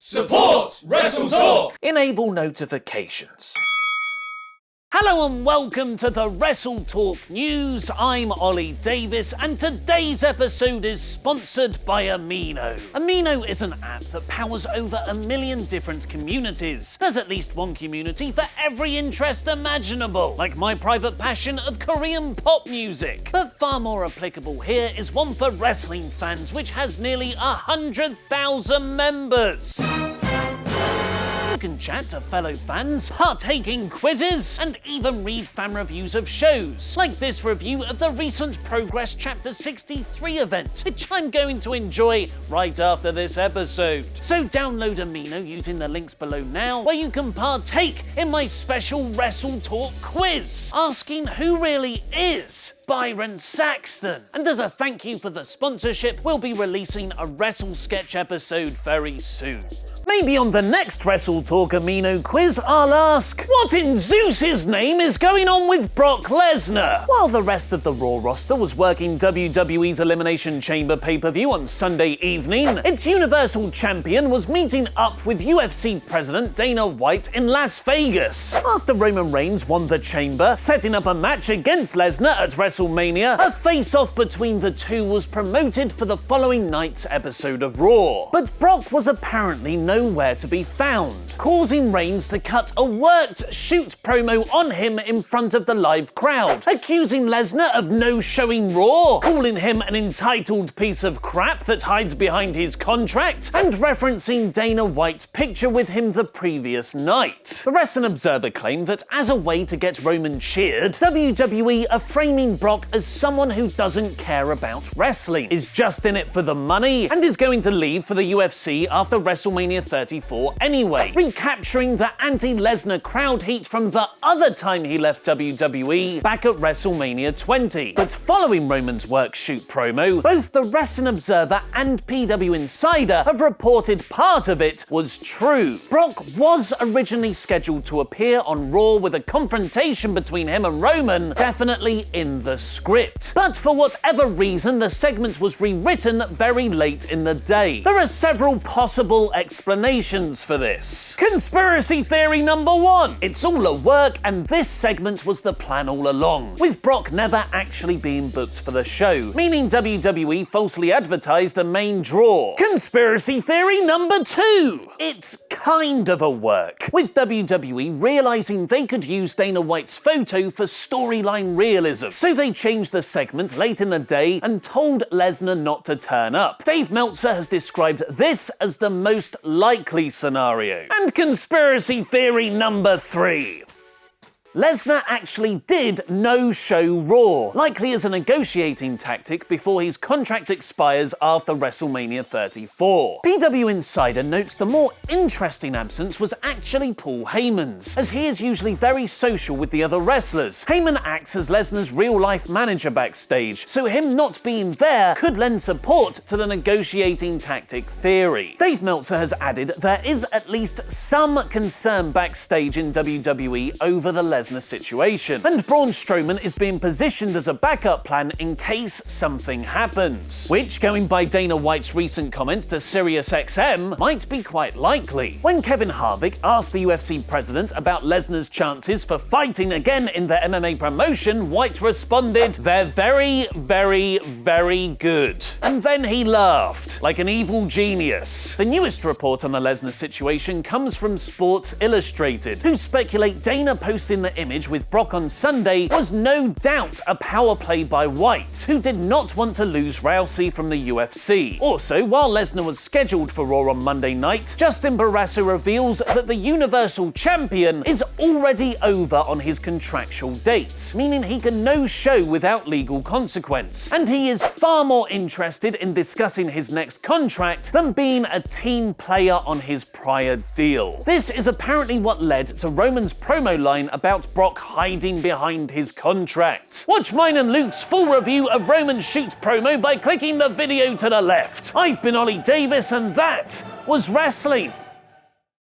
Support WrestleTalk! Enable notifications. Hello and welcome to the WrestleTalk News. I'm Ollie Davis and today's episode is sponsored by Amino. Amino is an app that powers over 1 million different communities. There's at least one community for every interest imaginable, like my private passion of Korean pop music. But far more applicable here is one for wrestling fans, which has nearly 100,000 members. You can chat to fellow fans, partake in quizzes, and even read fan reviews of shows, like this review of the recent Progress Chapter 63 event, which I'm going to enjoy right after this episode. So download Amino using the links below now, where you can partake in my special WrestleTalk quiz, asking who really is Byron Saxton. And as a thank you for the sponsorship, we'll be releasing a Wrestle Sketch episode very soon. Maybe on the next WrestleTalk Amino quiz, I'll ask, what in Zeus's name is going on with Brock Lesnar? While the rest of the Raw roster was working WWE's Elimination Chamber pay-per-view on Sunday evening, its Universal Champion was meeting up with UFC President Dana White in Las Vegas. After Roman Reigns won the Chamber, setting up a match against Lesnar at WrestleMania, a face-off between the two was promoted for the following night's episode of Raw. But Brock was apparently nowhere to be found, causing Reigns to cut a worked shoot promo on him in front of the live crowd, accusing Lesnar of no-showing Raw, calling him an entitled piece of crap that hides behind his contract, and referencing Dana White's picture with him the previous night. The Wrestling Observer claimed that as a way to get Roman cheered, WWE are framing Brock as someone who doesn't care about wrestling, is just in it for the money, and is going to leave for the UFC after WrestleMania 34 anyway, recapturing the anti-Lesnar crowd heat from the other time he left WWE back at WrestleMania 20. But following Roman's work-shoot promo, both the Wrestling Observer and PW Insider have reported part of it was true. Brock was originally scheduled to appear on Raw with a confrontation between him and Roman definitely in the script. But for whatever reason, the segment was rewritten very late in the day. There are several possible explanations for this. Conspiracy theory number 1. It's all a work and this segment was the plan all along, with Brock never actually being booked for the show, meaning WWE falsely advertised a main draw. Conspiracy theory number 2. It's kind of a work, with WWE realizing they could use Dana White's photo for storyline realism, so they changed the segment late in the day and told Lesnar not to turn up. Dave Meltzer has described this as the most likely scenario. And conspiracy theory number 3. Lesnar actually did no-show Raw, likely as a negotiating tactic before his contract expires after WrestleMania 34. PW Insider notes the more interesting absence was actually Paul Heyman's, as he is usually very social with the other wrestlers. Heyman acts as Lesnar's real-life manager backstage, so him not being there could lend support to the negotiating tactic theory. Dave Meltzer has added there is at least some concern backstage in WWE over the Lesnar situation, and Braun Strowman is being positioned as a backup plan in case something happens, which, going by Dana White's recent comments to SiriusXM, might be quite likely. When Kevin Harvick asked the UFC president about Lesnar's chances for fighting again in the MMA promotion, White responded, "They're very, very, very good." And then he laughed, like an evil genius. The newest report on the Lesnar situation comes from Sports Illustrated, who speculate Dana posting the image with Brock on Sunday was no doubt a power play by White, who did not want to lose Rousey from the UFC. Also, while Lesnar was scheduled for Raw on Monday night, Justin Barrasso reveals that the Universal Champion is already over on his contractual dates, meaning he can no-show without legal consequence, and he is far more interested in discussing his next contract than being a team player on his prior deal. This is apparently what led to Roman's promo line about Brock hiding behind his contract. Watch mine and Luke's full review of Roman's shoot promo by clicking the video to the left. I've been Ollie Davis and that was wrestling.